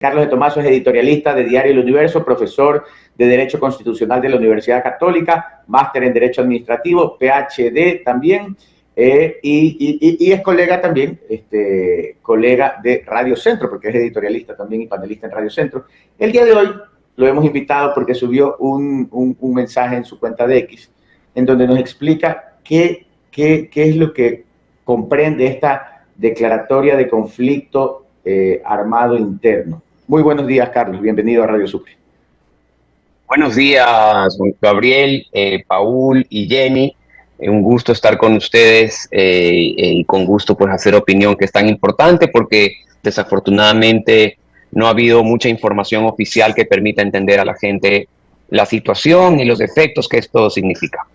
Carlos de Tomaso es editorialista de Diario El Universo, profesor de Derecho Constitucional de la Universidad Católica, máster en Derecho Administrativo, PhD también, y es colega también, colega de Radio Centro, porque es editorialista también y panelista en Radio Centro. El día de hoy lo hemos invitado porque subió un mensaje en su cuenta de X, en donde nos explica qué es lo que comprende esta declaratoria de conflicto armado interno. Muy buenos días, Carlos. Bienvenido a Radio Sucre. Buenos días, Gabriel, Paul y Jenny. Un gusto estar con ustedes y con gusto pues hacer opinión, que es tan importante porque desafortunadamente no ha habido mucha información oficial que permita entender a la gente la situación y los efectos que esto significa.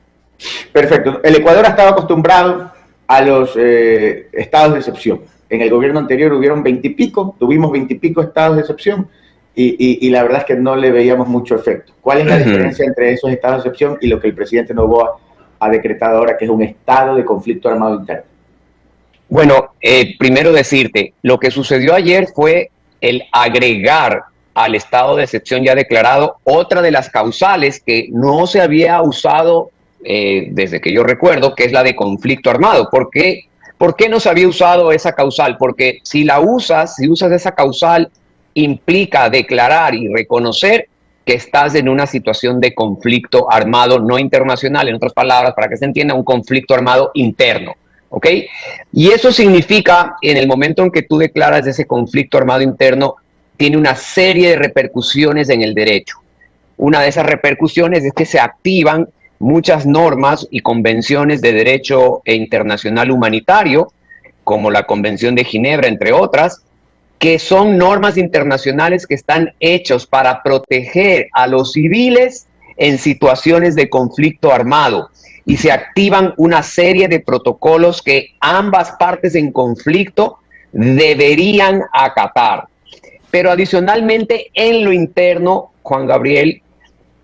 Perfecto. El Ecuador ha estado acostumbrado a los estados de excepción. En el gobierno anterior hubieron 20 y pico, tuvimos 20 y pico estados de excepción y la verdad es que no le veíamos mucho efecto. ¿Cuál es la diferencia entre esos estados de excepción y lo que el presidente Noboa ha decretado ahora, que es un estado de conflicto armado interno? Bueno, primero decirte, lo que sucedió ayer fue el agregar al estado de excepción ya declarado otra de las causales que no se había usado desde que yo recuerdo, que es la de conflicto armado. ¿Por qué no se había usado esa causal? Porque si usas esa causal, implica declarar y reconocer que estás en una situación de conflicto armado no internacional, en otras palabras, para que se entienda, un conflicto armado interno, ¿ok? Y eso significa, en el momento en que tú declaras ese conflicto armado interno, tiene una serie de repercusiones en el derecho. Una de esas repercusiones es que se activan muchas normas y convenciones de derecho internacional humanitario, como la Convención de Ginebra, entre otras, que son normas internacionales que están hechos para proteger a los civiles en situaciones de conflicto armado. Y se activan una serie de protocolos que ambas partes en conflicto deberían acatar. Pero adicionalmente, en lo interno, Juan Gabriel,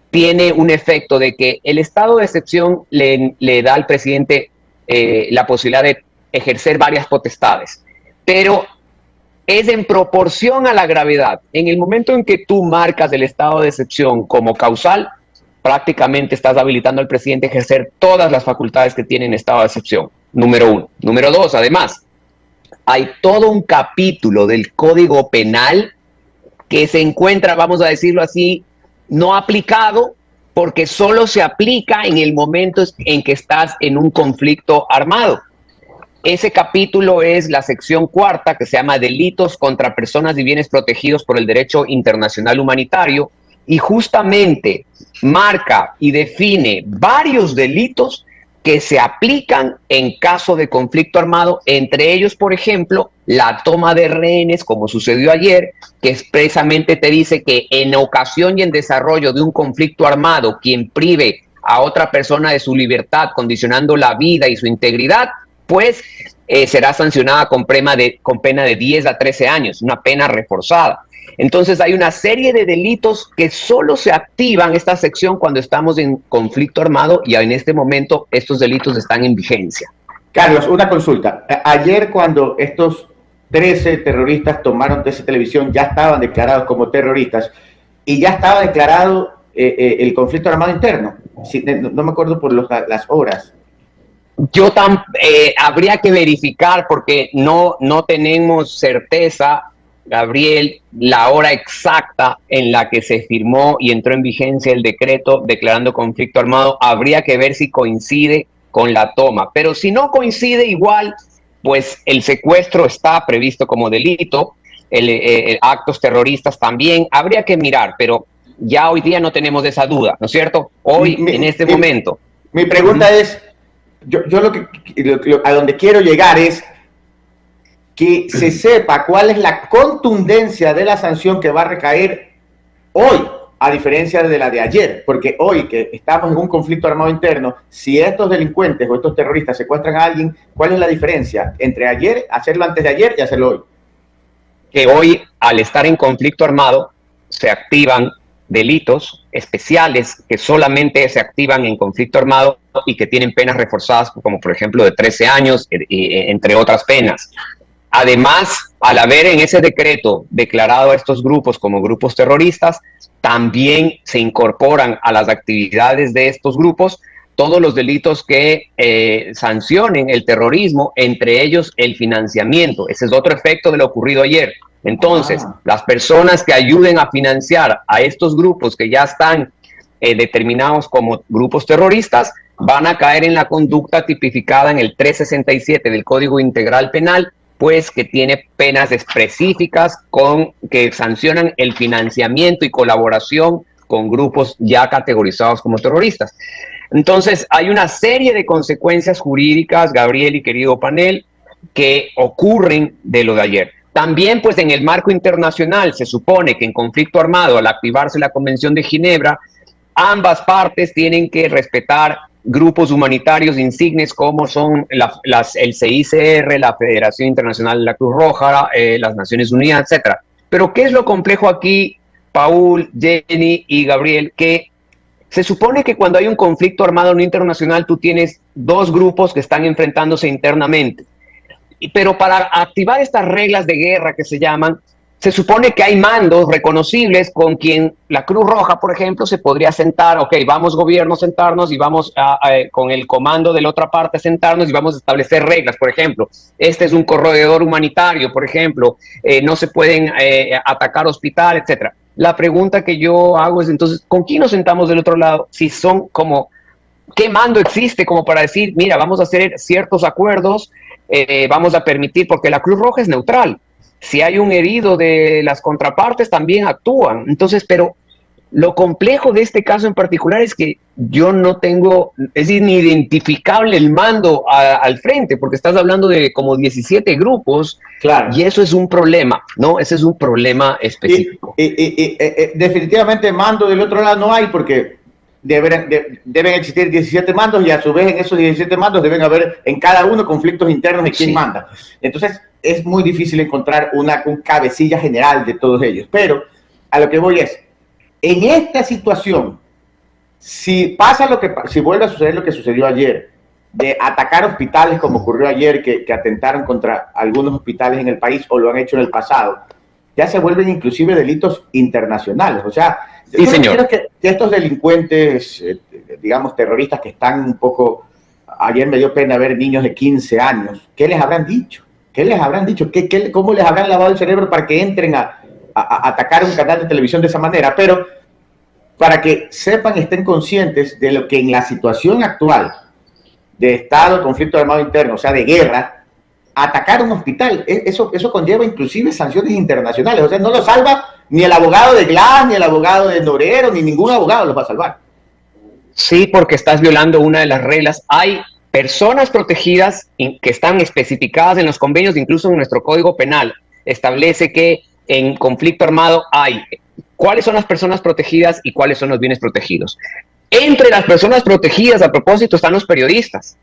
tiene un efecto de que el estado de excepción le da al presidente la posibilidad de ejercer varias potestades, pero es en proporción a la gravedad. En el momento en que tú marcas el estado de excepción como causal, prácticamente estás habilitando al presidente a ejercer todas las facultades que tiene en estado de excepción, número uno. Número dos, además, hay todo un capítulo del Código Penal que se encuentra, vamos a decirlo así, no aplicado, porque solo se aplica en el momento en que estás en un conflicto armado. Ese capítulo es la sección cuarta, que se llama Delitos contra personas y bienes protegidos por el derecho internacional humanitario, y justamente marca y define varios delitos que se aplican en caso de conflicto armado, entre ellos, por ejemplo, la toma de rehenes, como sucedió ayer, que expresamente te dice que en ocasión y en desarrollo de un conflicto armado, quien prive a otra persona de su libertad, condicionando la vida y su integridad, pues será sancionada con pena de 10 a 13 años, una pena reforzada. Entonces hay una serie de delitos que solo se activan esta sección cuando estamos en conflicto armado, y en este momento estos delitos están en vigencia. Carlos, una consulta. Ayer, cuando estos 13 terroristas tomaron TC Televisión, ya estaban declarados como terroristas y ya estaba declarado el conflicto armado interno. Sí, no me acuerdo por las horas. Habría que verificar porque no tenemos certeza, Gabriel, la hora exacta en la que se firmó y entró en vigencia el decreto declarando conflicto armado. Habría que ver si coincide con la toma, pero si no coincide, igual, pues el secuestro está previsto como delito, actos terroristas también, habría que mirar, pero ya hoy día no tenemos esa duda, ¿no es cierto? Hoy, en este momento. Mi pregunta es, yo a donde quiero llegar es que se sepa cuál es la contundencia de la sanción que va a recaer hoy, a diferencia de la de ayer, porque hoy que estamos en un conflicto armado interno, si estos delincuentes o estos terroristas secuestran a alguien, ¿cuál es la diferencia entre ayer, hacerlo antes de ayer y hacerlo hoy? Que hoy, al estar en conflicto armado, se activan delitos especiales que solamente se activan en conflicto armado y que tienen penas reforzadas, como por ejemplo de 13 años, entre otras penas. Además, al haber en ese decreto declarado a estos grupos como grupos terroristas, también se incorporan a las actividades de estos grupos todos los delitos que sancionen el terrorismo, entre ellos el financiamiento. Ese es otro efecto de lo ocurrido ayer. Entonces, las personas que ayuden a financiar a estos grupos que ya están determinados como grupos terroristas van a caer en la conducta tipificada en el 367 del Código Integral Penal, pues que tiene penas específicas que sancionan el financiamiento y colaboración con grupos ya categorizados como terroristas. Entonces, hay una serie de consecuencias jurídicas, Gabriel y querido panel, que ocurren de lo de ayer. También, pues, en el marco internacional se supone que en conflicto armado, al activarse la Convención de Ginebra, ambas partes tienen que respetar grupos humanitarios insignes como son el CICR, la Federación Internacional de la Cruz Roja, las Naciones Unidas, etc. Pero ¿qué es lo complejo aquí, Paul, Jenny y Gabriel? Que se supone que cuando hay un conflicto armado no internacional, tú tienes dos grupos que están enfrentándose internamente. Pero para activar estas reglas de guerra que se llaman, se supone que hay mandos reconocibles con quien la Cruz Roja, por ejemplo, se podría sentar, ok, vamos gobierno a sentarnos y vamos con el comando de la otra parte a sentarnos y vamos a establecer reglas, por ejemplo, este es un corredor humanitario, por ejemplo, no se pueden atacar hospitales, etcétera. La pregunta que yo hago es entonces, ¿con quién nos sentamos del otro lado? Si son como, ¿qué mando existe como para decir, mira, vamos a hacer ciertos acuerdos, vamos a permitir, porque la Cruz Roja es neutral? Si hay un herido de las contrapartes, también actúan. Entonces, pero lo complejo de este caso en particular es que yo no tengo, es inidentificable el mando al frente, porque estás hablando de como 17 grupos, claro. Y eso es un problema, ¿no? Ese es un problema específico. Definitivamente mando del otro lado no hay, porque deben existir 17 mandos y a su vez en esos 17 mandos deben haber en cada uno conflictos internos de quién manda. Entonces, es muy difícil encontrar un cabecilla general de todos ellos. Pero a lo que voy es, en esta situación, si vuelve a suceder lo que sucedió ayer, de atacar hospitales como ocurrió ayer, que atentaron contra algunos hospitales en el país o lo han hecho en el pasado, ya se vuelven inclusive delitos internacionales. O sea, sí, señor. Que estos delincuentes, digamos, terroristas que están un poco... Ayer me dio pena ver niños de 15 años. ¿Qué les habrán dicho? ¿Qué les habrán dicho? ¿Cómo les habrán lavado el cerebro para que entren a atacar un canal de televisión de esa manera? Pero para que sepan, estén conscientes de lo que en la situación actual de estado de conflicto armado interno, o sea, de guerra, atacar un hospital, eso conlleva inclusive sanciones internacionales. O sea, no lo salva ni el abogado de Glass, ni el abogado de Norero, ni ningún abogado los va a salvar. Sí, porque estás violando una de las reglas. Hay personas protegidas que están especificadas en los convenios, incluso en nuestro Código Penal. Establece que en conflicto armado hay cuáles son las personas protegidas y cuáles son los bienes protegidos. Entre las personas protegidas, a propósito, están los periodistas.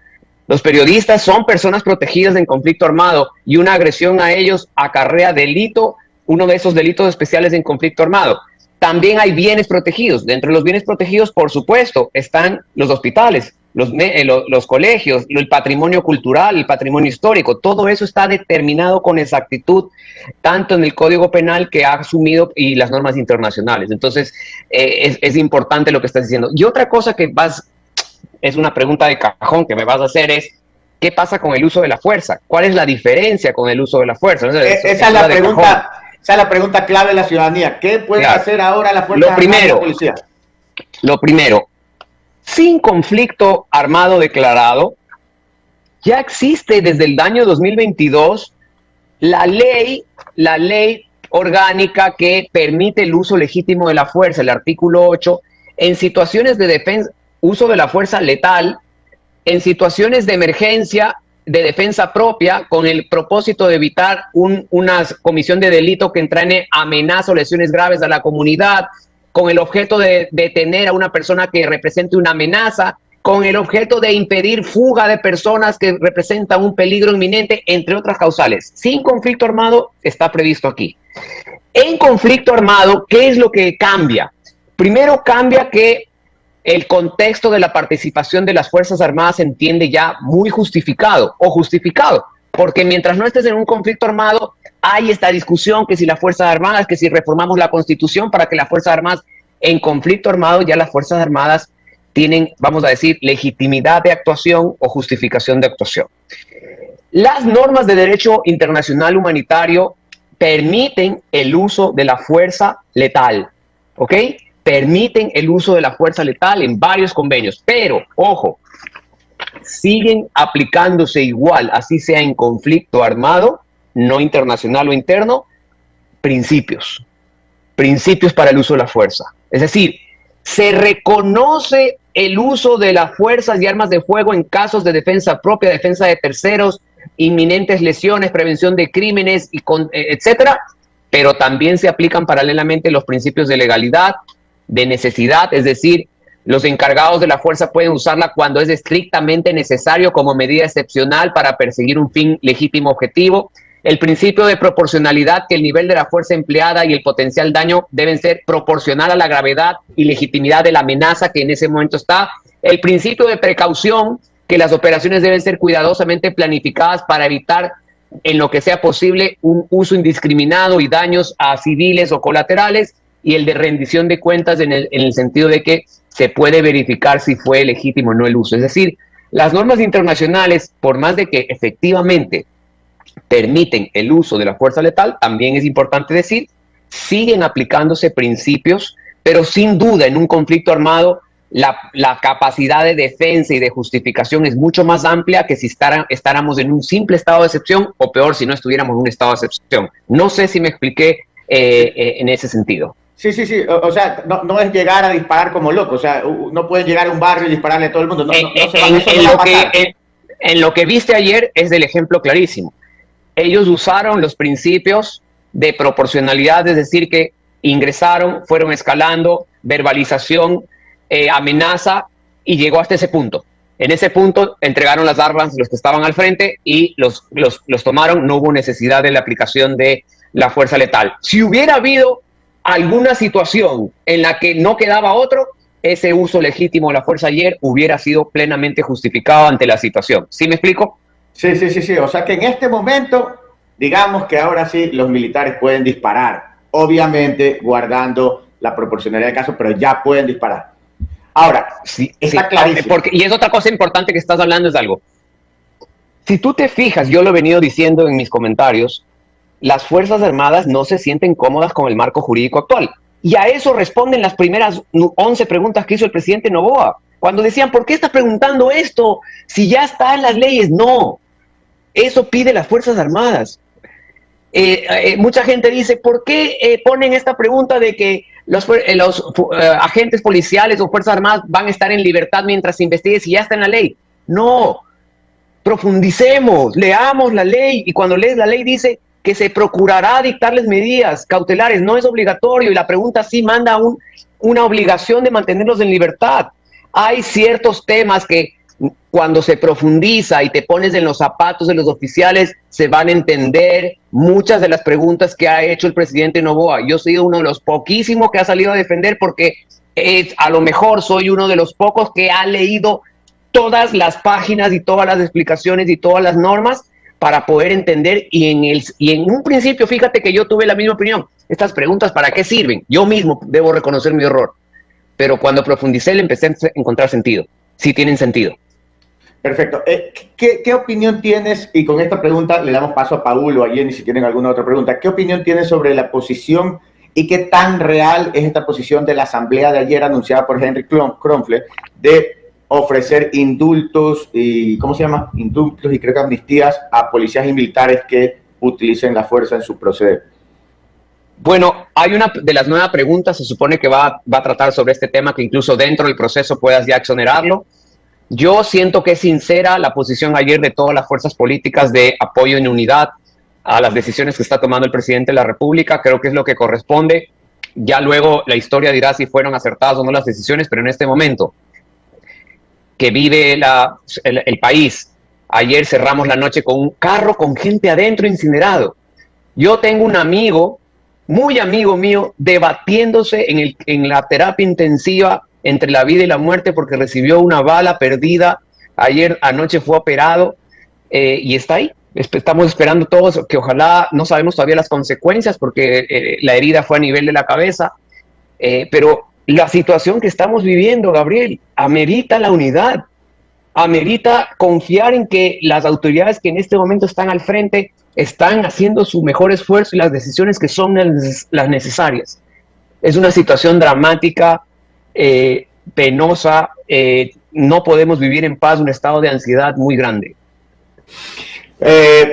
Los periodistas son personas protegidas en conflicto armado y una agresión a ellos acarrea delito, uno de esos delitos especiales en conflicto armado. También hay bienes protegidos. Dentro de los bienes protegidos, por supuesto, están los hospitales, los colegios, el patrimonio cultural, el patrimonio histórico. Todo eso está determinado con exactitud, tanto en el Código Penal que ha asumido y las normas internacionales. Entonces, es importante lo que estás diciendo. Y otra cosa que es una pregunta de cajón que me vas a hacer es, ¿qué pasa con el uso de la fuerza? ¿Cuál es la diferencia con el uso de la fuerza? Esa es la pregunta. Esa es la pregunta clave de la ciudadanía. ¿Qué puede hacer ahora la Fuerza Armada y la policía? Lo primero, sin conflicto armado declarado, ya existe desde el año 2022 la ley orgánica que permite el uso legítimo de la fuerza, el artículo 8, en situaciones de defensa, uso de la fuerza letal, en situaciones de emergencia, de defensa propia, con el propósito de evitar una comisión de delito que entrañe amenaza o lesiones graves a la comunidad, con el objeto de detener a una persona que represente una amenaza, con el objeto de impedir fuga de personas que representan un peligro inminente, entre otras causales. Sin conflicto armado está previsto aquí. En conflicto armado, ¿qué es lo que cambia? Primero cambia que el contexto de la participación de las Fuerzas Armadas se entiende ya muy justificado o justificado. porque mientras no estés en un conflicto armado, hay esta discusión que si las Fuerzas Armadas, que si reformamos la Constitución para que las Fuerzas Armadas, en conflicto armado ya las Fuerzas Armadas tienen, vamos a decir, legitimidad de actuación o justificación de actuación. Las normas de derecho internacional humanitario permiten el uso de la fuerza letal, ¿ok? Permiten el uso de la fuerza letal en varios convenios, pero, ojo, siguen aplicándose igual, así sea en conflicto armado, no internacional o interno, principios para el uso de la fuerza. Es decir, se reconoce el uso de las fuerzas y armas de fuego en casos de defensa propia, defensa de terceros, inminentes lesiones, prevención de crímenes, etcétera, pero también se aplican paralelamente los principios de legalidad, de necesidad, es decir, los encargados de la fuerza pueden usarla cuando es estrictamente necesario como medida excepcional para perseguir un fin legítimo objetivo. El principio de proporcionalidad, que el nivel de la fuerza empleada y el potencial daño deben ser proporcional a la gravedad y legitimidad de la amenaza que en ese momento está. El principio de precaución, que las operaciones deben ser cuidadosamente planificadas para evitar en lo que sea posible un uso indiscriminado y daños a civiles o colaterales, y el de rendición de cuentas en el sentido de que se puede verificar si fue legítimo o no el uso. Es decir, las normas internacionales, por más de que efectivamente permiten el uso de la fuerza letal, también es importante decir, siguen aplicándose principios, pero sin duda en un conflicto armado la capacidad de defensa y de justificación es mucho más amplia que si estáramos en un simple estado de excepción, o peor, si no estuviéramos en un estado de excepción. No sé si me expliqué en ese sentido. Sí. O sea, no es llegar a disparar como loco. O sea, no pueden llegar a un barrio y dispararle a todo el mundo. En lo que viste ayer es del ejemplo clarísimo. Ellos usaron los principios de proporcionalidad, es decir, que ingresaron, fueron escalando, verbalización, amenaza, y llegó hasta ese punto. En ese punto entregaron las armas los que estaban al frente y los tomaron. No hubo necesidad de la aplicación de la fuerza letal. Si hubiera habido alguna situación en la que no quedaba otro, ese uso legítimo de la fuerza ayer hubiera sido plenamente justificado ante la situación. ¿Sí me explico? Sí. O sea que en este momento, digamos que ahora sí los militares pueden disparar, obviamente guardando la proporcionalidad del caso, pero ya pueden disparar. Ahora, sí, está clarísimo. Y es otra cosa importante que estás hablando, es algo. Si tú te fijas, yo lo he venido diciendo en mis comentarios, las Fuerzas Armadas no se sienten cómodas con el marco jurídico actual. Y a eso responden las primeras 11 preguntas que hizo el presidente Noboa. Cuando decían, ¿por qué estás preguntando esto? Si ya está en las leyes. No, eso pide las Fuerzas Armadas. Mucha gente dice, ¿por qué ponen esta pregunta de que los agentes policiales o Fuerzas Armadas van a estar en libertad mientras se investigue si ya está en la ley? No, profundicemos, leamos la ley, y cuando lees la ley dice que se procurará dictarles medidas cautelares, no es obligatorio, y la pregunta sí manda una obligación de mantenerlos en libertad. Hay ciertos temas que cuando se profundiza y te pones en los zapatos de los oficiales, se van a entender muchas de las preguntas que ha hecho el presidente Noboa. Yo he sido uno de los poquísimos que ha salido a defender, porque a lo mejor soy uno de los pocos que ha leído todas las páginas y todas las explicaciones y todas las normas para poder entender, y en un principio, fíjate que yo tuve la misma opinión. Estas preguntas, ¿para qué sirven? Yo mismo debo reconocer mi error, pero cuando profundicé le empecé a encontrar sentido. Sí tienen sentido. Perfecto. ¿Qué opinión tienes? Y con esta pregunta le damos paso a Paul o a Jenny si tienen alguna otra pregunta. ¿Qué opinión tienes sobre la posición y qué tan real es esta posición de la asamblea de ayer anunciada por Henry Kronfle de ofrecer indultos y, ¿cómo se llama? Indultos y creo que amnistías a policías y militares que utilicen la fuerza en su proceder? Bueno, hay una de las nuevas preguntas, se supone que va a tratar sobre este tema, que incluso dentro del proceso puedas ya exonerarlo. Yo siento que es sincera la posición ayer de todas las fuerzas políticas de apoyo en unidad a las decisiones que está tomando el presidente de la República. Creo que es lo que corresponde. Ya luego la historia dirá si fueron acertadas o no las decisiones, pero en este momento que vive el país, ayer cerramos la noche con un carro con gente adentro incinerado. Yo tengo un amigo, muy amigo mío, debatiéndose en la terapia intensiva entre la vida y la muerte porque recibió una bala perdida. Ayer anoche fue operado y está ahí. Estamos esperando todos que ojalá, no sabemos todavía las consecuencias porque la herida fue a nivel de la cabeza, pero la situación que estamos viviendo, Gabriel, amerita la unidad, amerita confiar en que las autoridades que en este momento están al frente están haciendo su mejor esfuerzo y las decisiones que son las necesarias. Es una situación dramática, penosa, no podemos vivir en paz, un estado de ansiedad muy grande.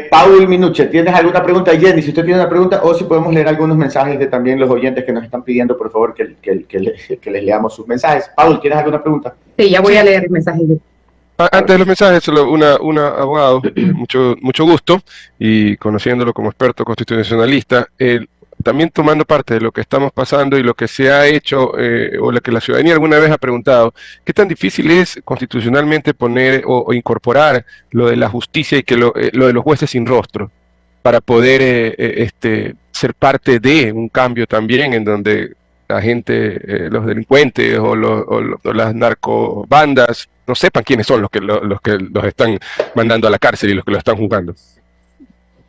Paul Minuche, ¿tienes alguna pregunta? Jenny, si usted tiene una pregunta, o si podemos leer algunos mensajes de también los oyentes que nos están pidiendo, por favor, que les leamos sus mensajes. Paul, ¿tienes alguna pregunta? Sí, ya voy a leer el mensaje. Antes de los mensajes, solo una abogado, mucho gusto, y conociéndolo como experto constitucionalista, también tomando parte de lo que estamos pasando y lo que se ha hecho, o lo que la ciudadanía alguna vez ha preguntado, ¿qué tan difícil es constitucionalmente poner o incorporar lo de la justicia y que lo de los jueces sin rostro para poder ser parte de un cambio también en donde la gente, los delincuentes o las narcobandas no sepan quiénes son los que los están mandando a la cárcel y los que lo están juzgando?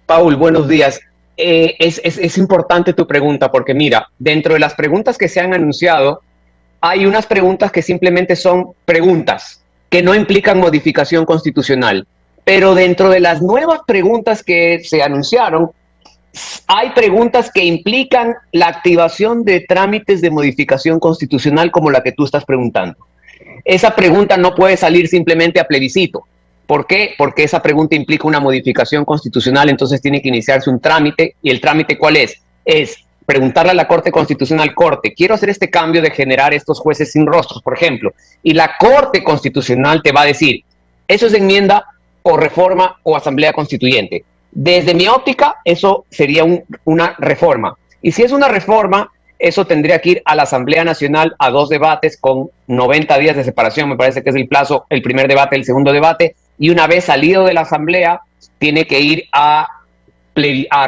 Paul, buenos días. Es importante tu pregunta porque mira, dentro de las preguntas que se han anunciado, hay unas preguntas que simplemente son preguntas, que no implican modificación constitucional. Pero dentro de las nuevas preguntas que se anunciaron, hay preguntas que implican la activación de trámites de modificación constitucional como la que tú estás preguntando. Esa pregunta no puede salir simplemente a plebiscito. ¿Por qué? Porque esa pregunta implica una modificación constitucional, entonces tiene que iniciarse un trámite. ¿Y el trámite cuál es? Es preguntarle a la Corte Constitucional, Corte, quiero hacer este cambio de generar estos jueces sin rostros, por ejemplo. Y la Corte Constitucional te va a decir, eso es enmienda o reforma o asamblea constituyente. Desde mi óptica, eso sería una reforma. Y si es una reforma, eso tendría que ir a la Asamblea Nacional a 2 debates con 90 días de separación, me parece que es el plazo, el primer debate, el segundo debate, y una vez salido de la Asamblea, tiene que ir a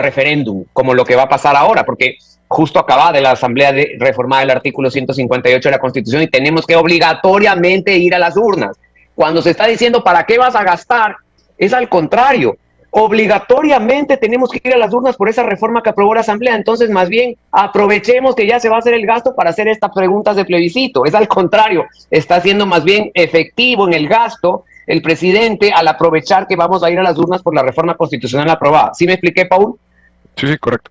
referéndum, como lo que va a pasar ahora, porque justo acaba de la Asamblea de reformar el artículo 158 de la Constitución y tenemos que obligatoriamente ir a las urnas. Cuando se está diciendo, ¿para qué vas a gastar? Es al contrario. Obligatoriamente tenemos que ir a las urnas por esa reforma que aprobó la Asamblea. Entonces, más bien, aprovechemos que ya se va a hacer el gasto para hacer estas preguntas de plebiscito. Es al contrario, está siendo más bien efectivo en el gasto el presidente al aprovechar que vamos a ir a las urnas por la reforma constitucional aprobada. ¿Sí me expliqué, Paul? Sí, correcto.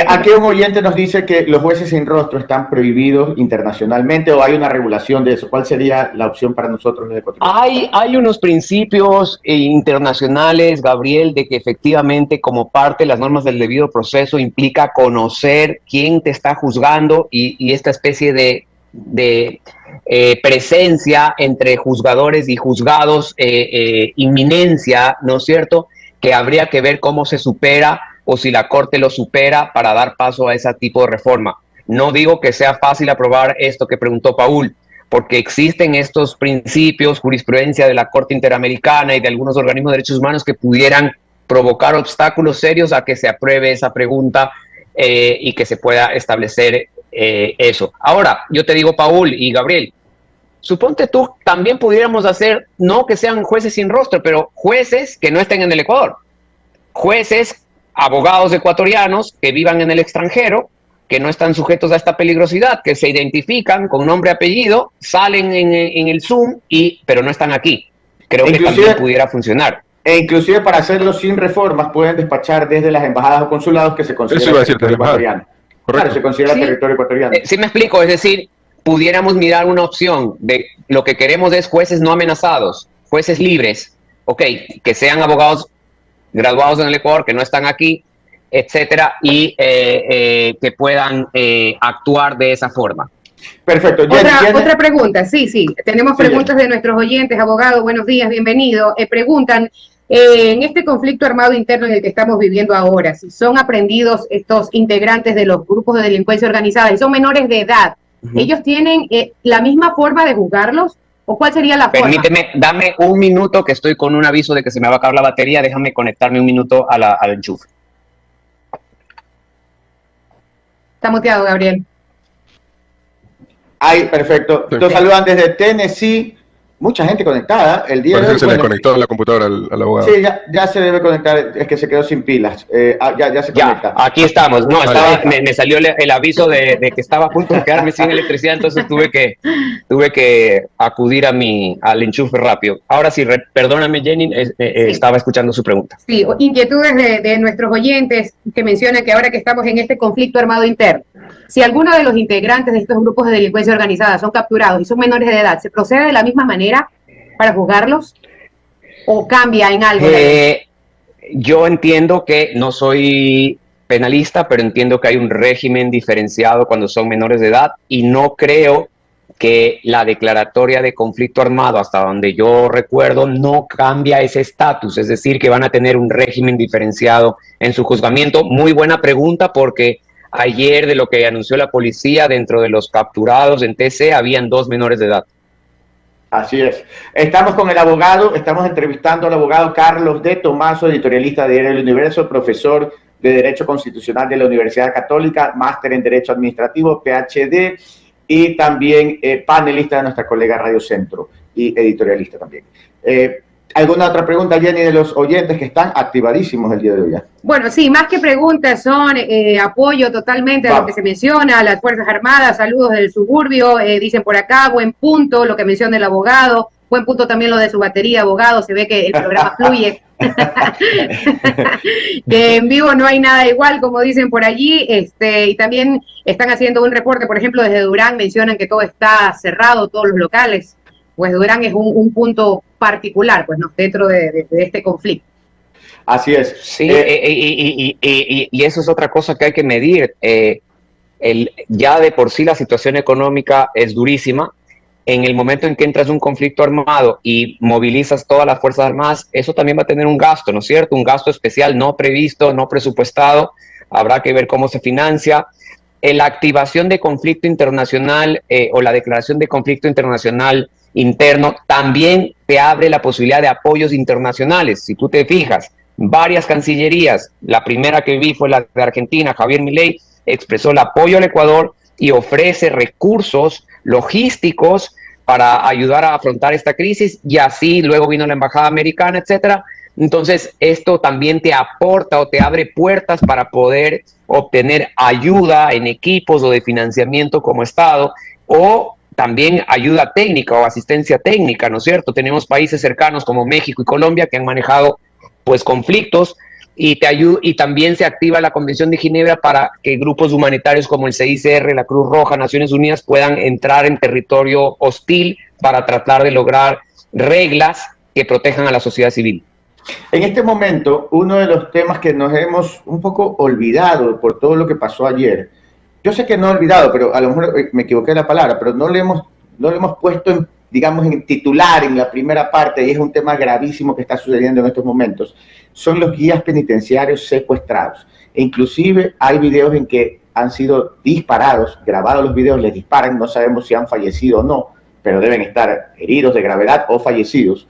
Aquí un oyente nos dice que los jueces sin rostro están prohibidos internacionalmente o hay una regulación de eso. ¿Cuál sería la opción para nosotros los ecuatorianos? Hay unos principios internacionales, Gabriel, de que efectivamente como parte de las normas del debido proceso implica conocer quién te está juzgando y esta especie de presencia entre juzgadores y juzgados, inminencia, ¿no es cierto?, que habría que ver cómo se supera o si la Corte lo supera para dar paso a ese tipo de reforma. No digo que sea fácil aprobar esto que preguntó Paul, porque existen estos principios, jurisprudencia de la Corte Interamericana y de algunos organismos de derechos humanos que pudieran provocar obstáculos serios a que se apruebe esa pregunta y que se pueda establecer eso. Ahora, yo te digo, Paul y Gabriel, suponte tú, también pudiéramos hacer, no que sean jueces sin rostro, pero jueces que no estén en el Ecuador. Jueces, abogados ecuatorianos que vivan en el extranjero, que no están sujetos a esta peligrosidad, que se identifican con nombre y apellido, salen en el Zoom, pero no están aquí. Creo que también pudiera funcionar. E inclusive para hacerlo sin reformas pueden despachar desde las embajadas o consulados que se considera territorio ecuatoriano. Claro, se considera territorio ecuatoriano. Sí me explico, es decir, pudiéramos mirar una opción de lo que queremos es jueces no amenazados, jueces libres, ok, que sean abogados graduados en el Ecuador, que no están aquí, etcétera, y que puedan actuar de esa forma. Perfecto. Otra pregunta, sí, tenemos preguntas de nuestros oyentes. Abogado, buenos días, bienvenido. Preguntan, en este conflicto armado interno en el que estamos viviendo ahora, si son aprendidos estos integrantes de los grupos de delincuencia organizada y son menores de edad, ¿ellos tienen la misma forma de juzgarlos? ¿O cuál sería la forma? Permíteme, dame un minuto que estoy con un aviso de que se me va a acabar la batería. Déjame conectarme un minuto al enchufe. Está muteado, Gabriel. Perfecto. Nos saludan desde Tennessee. mucha gente conectada. El día Parece de hoy, que se le conectó la computadora al abogado. Sí, ya se debe conectar, es que se quedó sin pilas. Ya se conecta. Aquí estamos. No, me salió el aviso de que estaba a punto de quedarme sin electricidad, entonces tuve que acudir al enchufe rápido. Ahora sí, perdóname, Jenny, estaba escuchando su pregunta. Sí, inquietudes de nuestros oyentes que mencionan que ahora que estamos en este conflicto armado interno, si alguno de los integrantes de estos grupos de delincuencia organizada son capturados y son menores de edad, ¿se procede de la misma manera para juzgarlos o cambia en algo? Yo entiendo que no soy penalista, pero entiendo que hay un régimen diferenciado cuando son menores de edad y no creo que la declaratoria de conflicto armado, hasta donde yo recuerdo, no cambia ese estatus, es decir, que van a tener un régimen diferenciado en su juzgamiento. Muy buena pregunta, porque ayer, de lo que anunció la policía, dentro de los capturados en TC habían 2 menores de edad. Así es. Estamos con el abogado, estamos entrevistando al abogado Carlos de Tomaso, editorialista de Diario El Universo, profesor de Derecho Constitucional de la Universidad Católica, máster en Derecho Administrativo, PhD, y también panelista de nuestra colega Radio Centro y editorialista también. ¿Alguna otra pregunta, Jenny, de los oyentes que están activadísimos el día de hoy? Bueno, sí, más que preguntas son apoyo totalmente a lo que se menciona, a las Fuerzas Armadas, saludos del suburbio, dicen por acá, buen punto, lo que menciona el abogado, buen punto también lo de su batería, abogado, se ve que el programa fluye, que en vivo no hay nada igual, como dicen por allí, y también están haciendo un reporte, por ejemplo, desde Durán mencionan que todo está cerrado, todos los locales. Pues Durán es un punto particular, pues, ¿no? Dentro de este conflicto. Así es. Sí, y eso es otra cosa que hay que medir. Ya de por sí la situación económica es durísima. En el momento en que entras en un conflicto armado y movilizas todas las Fuerzas Armadas, eso también va a tener un gasto, ¿no es cierto? Un gasto especial no previsto, no presupuestado. Habrá que ver cómo se financia. La activación de conflicto internacional o la declaración de conflicto internacional interno también te abre la posibilidad de apoyos internacionales. Si tú te fijas, varias cancillerías, la primera que vi fue la de Argentina, Javier Milei, expresó el apoyo al Ecuador y ofrece recursos logísticos para ayudar a afrontar esta crisis, y así luego vino la embajada americana, etcétera. Entonces, esto también te aporta o te abre puertas para poder obtener ayuda en equipos o de financiamiento como Estado, o también ayuda técnica o asistencia técnica, ¿no es cierto? Tenemos países cercanos como México y Colombia que han manejado pues conflictos, y también se activa la Convención de Ginebra para que grupos humanitarios como el CICR, la Cruz Roja, Naciones Unidas puedan entrar en territorio hostil para tratar de lograr reglas que protejan a la sociedad civil. En este momento, uno de los temas que nos hemos un poco olvidado por todo lo que pasó ayer, yo sé que no he olvidado, pero a lo mejor me equivoqué de la palabra, pero no le hemos puesto en, digamos, en titular en la primera parte, y es un tema gravísimo que está sucediendo en estos momentos, son los guías penitenciarios secuestrados. E inclusive hay videos en que han sido disparados, grabados los videos, les disparan, no sabemos si han fallecido o no, pero deben estar heridos de gravedad o fallecidos.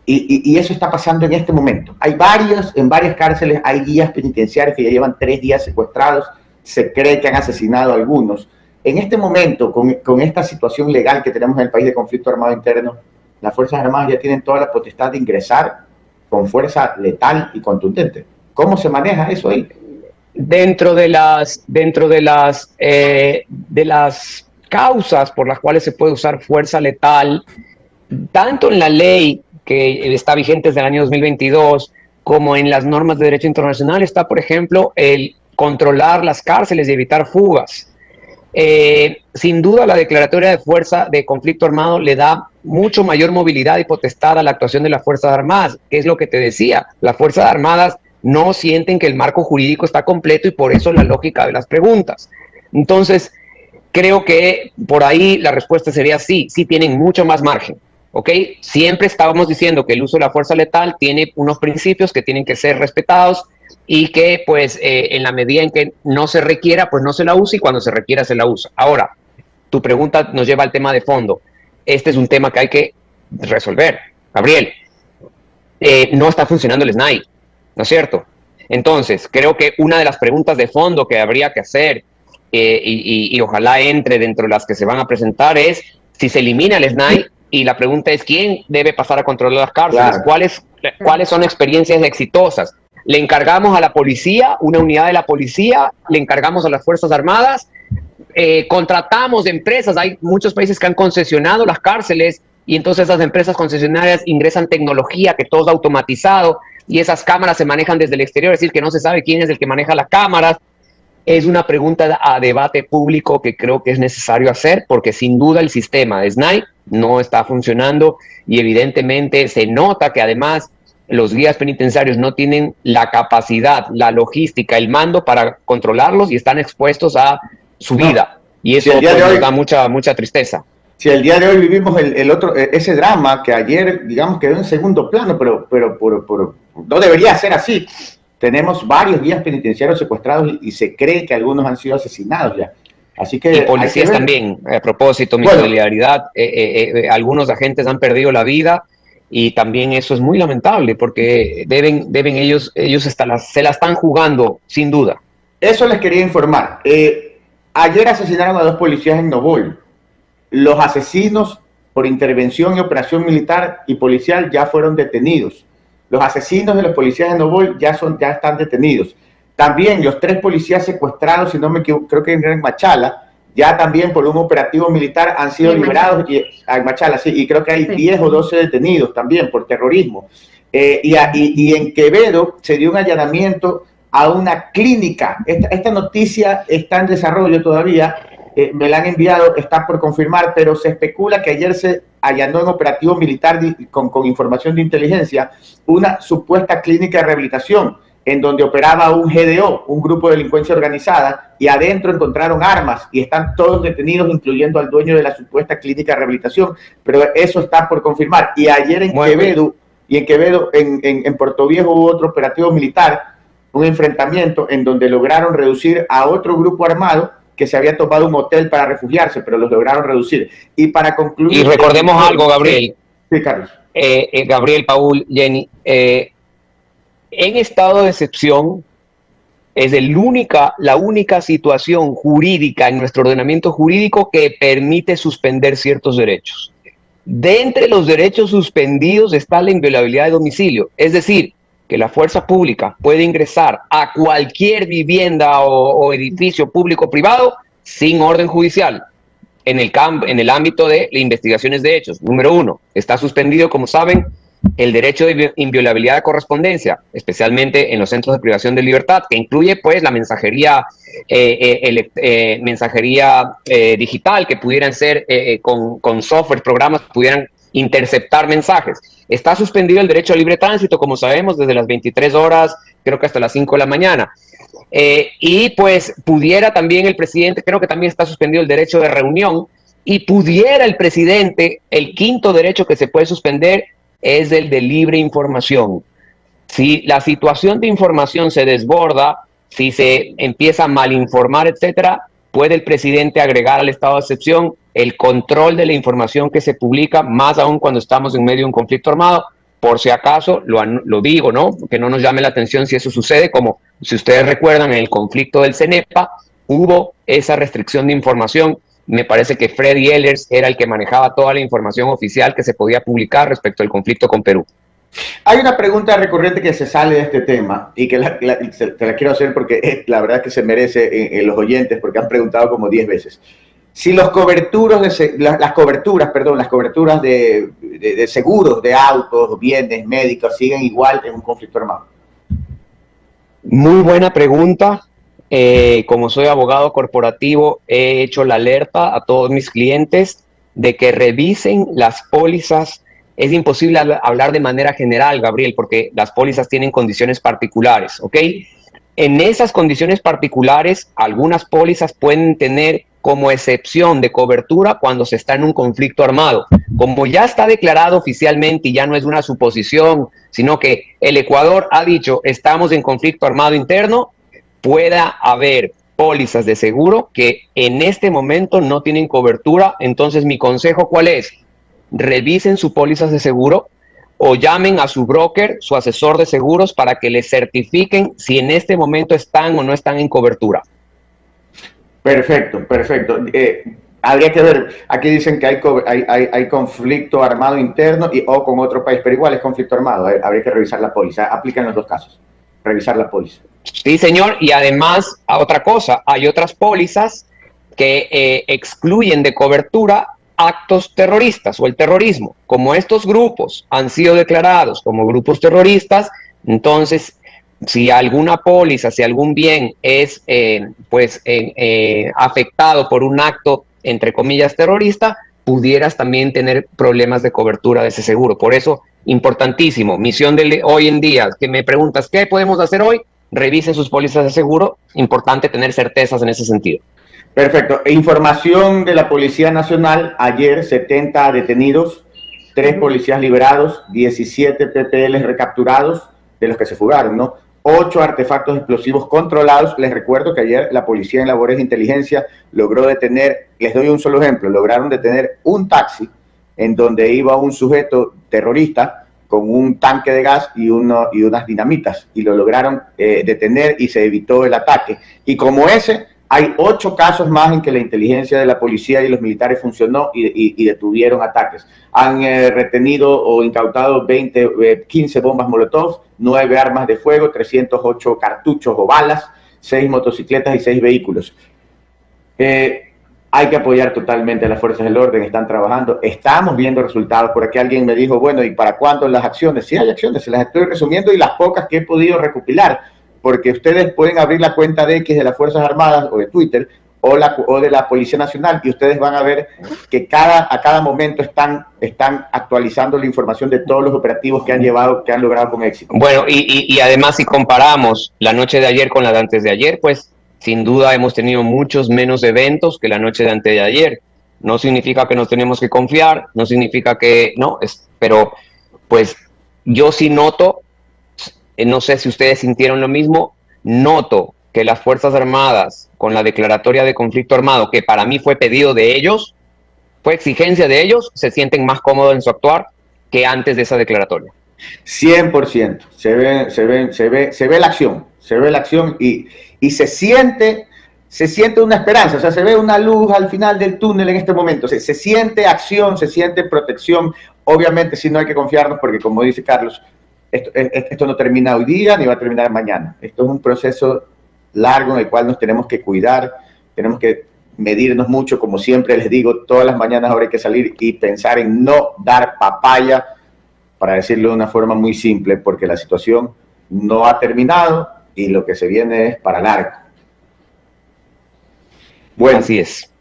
Y eso está pasando en este momento. En varias cárceles hay guías penitenciarios que ya llevan 3 días secuestrados, se cree que han asesinado a algunos. En este momento, con esta situación legal que tenemos en el país de conflicto armado interno, las Fuerzas Armadas ya tienen toda la potestad de ingresar con fuerza letal y contundente. ¿Cómo se maneja eso ahí? Dentro de las causas por las cuales se puede usar fuerza letal, tanto en la ley que está vigente desde el año 2022, como en las normas de derecho internacional, está, por ejemplo, el controlar las cárceles y evitar fugas. Sin duda, la declaratoria de fuerza de conflicto armado le da mucho mayor movilidad y potestad a la actuación de las Fuerzas Armadas, que es lo que te decía. Las Fuerzas Armadas no sienten que el marco jurídico está completo, y por eso la lógica de las preguntas. Entonces, creo que por ahí la respuesta sería sí tienen mucho más margen. ¿Ok? Siempre estábamos diciendo que el uso de la fuerza letal tiene unos principios que tienen que ser respetados, y que pues en la medida en que no se requiera, pues no se la usa, y cuando se requiera se la usa. Ahora, tu pregunta nos lleva al tema de fondo. Este es un tema que hay que resolver. Gabriel, no está funcionando el SNAI, ¿no es cierto? Entonces, creo que una de las preguntas de fondo que habría que hacer, y ojalá entre dentro de las que se van a presentar, es si se elimina el SNAI, y la pregunta es, ¿quién debe pasar a controlar las cárceles? Claro. ¿Cuáles son experiencias exitosas? ¿Le encargamos a la policía, una unidad de la policía? ¿Le encargamos a las Fuerzas Armadas? Contratamos empresas. Hay muchos países que han concesionado las cárceles y entonces esas empresas concesionarias ingresan tecnología que todo es automatizado y esas cámaras se manejan desde el exterior, es decir, que no se sabe quién es el que maneja las cámaras. Es una pregunta a debate público que creo que es necesario hacer, porque sin duda el sistema de SNAI no está funcionando y evidentemente se nota que además los guías penitenciarios no tienen la capacidad, la logística, el mando para controlarlos y están expuestos a su vida. Y eso pues, nos da mucha tristeza. Si el día de hoy vivimos ese drama que ayer, digamos, quedó en segundo plano, pero no debería ser así. Tenemos varios guías penitenciarios secuestrados y se cree que algunos han sido asesinados ya. Así que y policías también, a propósito, mi solidaridad, algunos agentes han perdido la vida y también eso es muy lamentable porque deben ellos se la están jugando, sin duda. Eso les quería informar. Ayer asesinaron a 2 policías en Nobol. Los asesinos por intervención y operación militar y policial ya fueron detenidos. Los asesinos de los policías de Nobol ya están detenidos. También los 3 policías secuestrados, si no me equivoco, creo que en Machala, ya también por un operativo militar han sido liberados. En Machala, sí, y creo que hay 10 o 12 detenidos también por terrorismo. Y en Quevedo se dio un allanamiento a una clínica. Esta noticia está en desarrollo todavía. Me la han enviado, está por confirmar, pero se especula que ayer se allanó en operativo militar con información de inteligencia una supuesta clínica de rehabilitación en donde operaba un GDO, un grupo de delincuencia organizada, y adentro encontraron armas y están todos detenidos, incluyendo al dueño de la supuesta clínica de rehabilitación, pero eso está por confirmar. Y ayer en Quevedo, en Puerto Viejo hubo otro operativo militar, un enfrentamiento en donde lograron reducir a otro grupo armado que se había tomado un hotel para refugiarse, pero los lograron reducir. Y para concluir... Y recordemos algo, Gabriel. Sí, Carlos. Gabriel, Paul, Jenny, en estado de excepción es la única situación jurídica en nuestro ordenamiento jurídico que permite suspender ciertos derechos. De entre los derechos suspendidos está la inviolabilidad de domicilio, es decir, que la fuerza pública puede ingresar a cualquier vivienda o edificio público o privado sin orden judicial en el ámbito de investigaciones de hechos. Número 1, está suspendido, como saben, el derecho de inviolabilidad de correspondencia, especialmente en los centros de privación de libertad, que incluye pues la mensajería digital, que pudieran ser con software, programas que pudieran interceptar mensajes. Está suspendido el derecho a libre tránsito, como sabemos, desde las 23 horas, creo que hasta las 5 de la mañana. Y pues pudiera también el presidente, creo que también está suspendido el derecho de reunión, y pudiera el presidente, el quinto derecho que se puede suspender es el de libre información. Si la situación de información se desborda, si se empieza a malinformar, etcétera, puede el presidente agregar al estado de excepción el control de la información que se publica, más aún cuando estamos en medio de un conflicto armado. Por si acaso, lo digo, ¿no? Que no nos llame la atención si eso sucede, como si ustedes recuerdan, en el conflicto del CENEPA, hubo esa restricción de información. Me parece que Freddy Ehlers era el que manejaba toda la información oficial que se podía publicar respecto al conflicto con Perú. Hay una pregunta recurrente que se sale de este tema y que te la quiero hacer porque la verdad que se merece en los oyentes, porque han preguntado como 10 veces. Si las coberturas de seguros de autos, bienes, médicos siguen igual en un conflicto armado. Muy buena pregunta. Como soy abogado corporativo, he hecho la alerta a todos mis clientes de que revisen las pólizas. Es imposible hablar de manera general, Gabriel, porque las pólizas tienen condiciones particulares, ¿ok? En esas condiciones particulares, algunas pólizas pueden tener como excepción de cobertura cuando se está en un conflicto armado. Como ya está declarado oficialmente y ya no es una suposición, sino que el Ecuador ha dicho estamos en conflicto armado interno, pueda haber pólizas de seguro que en este momento no tienen cobertura. Entonces, mi consejo, ¿cuál es? Revisen sus pólizas de seguro o llamen a su broker, su asesor de seguros, para que les certifiquen si en este momento están o no están en cobertura. Perfecto, perfecto. Habría que ver, aquí dicen que hay conflicto armado interno o con otro país, pero igual es conflicto armado, habría que revisar la póliza, aplica en los dos casos, revisar la póliza. Sí, señor, y además, otra cosa, hay otras pólizas que excluyen de cobertura actos terroristas o el terrorismo. Como estos grupos han sido declarados como grupos terroristas, entonces, si alguna póliza, si algún bien es afectado por un acto, entre comillas, terrorista, pudieras también tener problemas de cobertura de ese seguro. Por eso, importantísimo, misión de hoy en día, que me preguntas, ¿qué podemos hacer hoy? Revisen sus pólizas de seguro, importante tener certezas en ese sentido. Perfecto. Información de la Policía Nacional, ayer 70 detenidos, 3 policías liberados, 17 PPLs recapturados, de los que se fugaron, ¿no? 8 artefactos explosivos controlados. Les recuerdo que ayer la policía en labores de inteligencia logró detener, les doy un solo ejemplo, lograron detener un taxi en donde iba un sujeto terrorista con un tanque de gas y unas dinamitas, y lo lograron detener y se evitó el ataque. Y como ese, hay 8 casos más en que la inteligencia de la policía y los militares funcionó y detuvieron ataques. Han retenido o incautado 15 bombas molotov, 9 armas de fuego, 308 cartuchos o balas, 6 motocicletas y 6 vehículos. Hay que apoyar totalmente a las fuerzas del orden, están trabajando, estamos viendo resultados. Por aquí alguien me dijo, bueno, ¿y para cuándo las acciones? Sí hay acciones, se las estoy resumiendo y las pocas que he podido recopilar, porque ustedes pueden abrir la cuenta de X de las Fuerzas Armadas o de Twitter o de la Policía Nacional y ustedes van a ver que a cada momento están actualizando la información de todos los operativos que han logrado con éxito. Bueno, y además si comparamos la noche de ayer con la de antes de ayer, pues sin duda hemos tenido muchos menos eventos que la noche de antes de ayer. No significa que nos tenemos que confiar, no significa que no, pero pues yo sí noto, no sé si ustedes sintieron lo mismo, noto que las Fuerzas Armadas, con la declaratoria de conflicto armado, que para mí fue pedido de ellos, fue exigencia de ellos, se sienten más cómodos en su actuar que antes de esa declaratoria. 100%, se ve la acción y se siente una esperanza, o sea, se ve una luz al final del túnel en este momento, se siente acción, se siente protección. Obviamente sí, no hay que confiarnos porque, como dice Carlos, esto no termina hoy día ni va a terminar mañana. Esto es un proceso largo en el cual nos tenemos que cuidar, tenemos que medirnos mucho, como siempre les digo, todas las mañanas ahora hay que salir y pensar en no dar papaya, para decirlo de una forma muy simple, porque la situación no ha terminado y lo que se viene es para largo. Bueno, así es.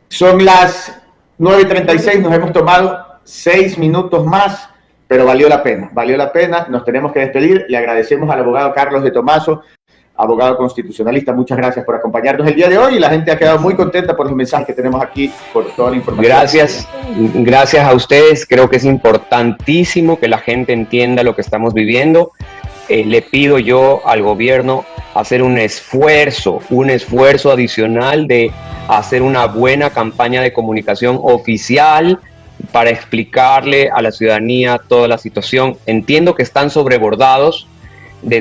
Son las 9:36, nos hemos tomado 6 minutos más, pero valió la pena, nos tenemos que despedir. Le agradecemos al abogado Carlos de Tomaso, abogado constitucionalista, muchas gracias por acompañarnos el día de hoy y la gente ha quedado muy contenta por los mensajes que tenemos aquí, por toda la información. Gracias a ustedes, creo que es importantísimo que la gente entienda lo que estamos viviendo. Le pido yo al gobierno hacer un esfuerzo adicional de hacer una buena campaña de comunicación oficial para explicarle a la ciudadanía toda la situación. Entiendo que están sobrebordados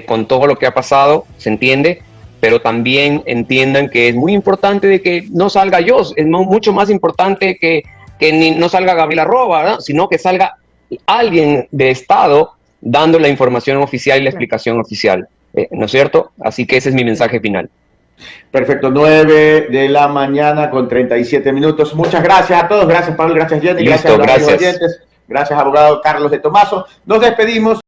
con todo lo que ha pasado, se entiende, pero también entiendan que es muy importante de que no salga yo, es mucho más importante que no salga Gabriela Roba, ¿no? Sino que salga alguien de Estado dando la información oficial y la explicación oficial, ¿no es cierto? Así que ese es mi mensaje final. Perfecto, 9:37 a.m. Muchas gracias a todos, gracias Pablo, gracias Jenny, gracias a los oyentes, gracias abogado Carlos de Tomaso. Nos despedimos.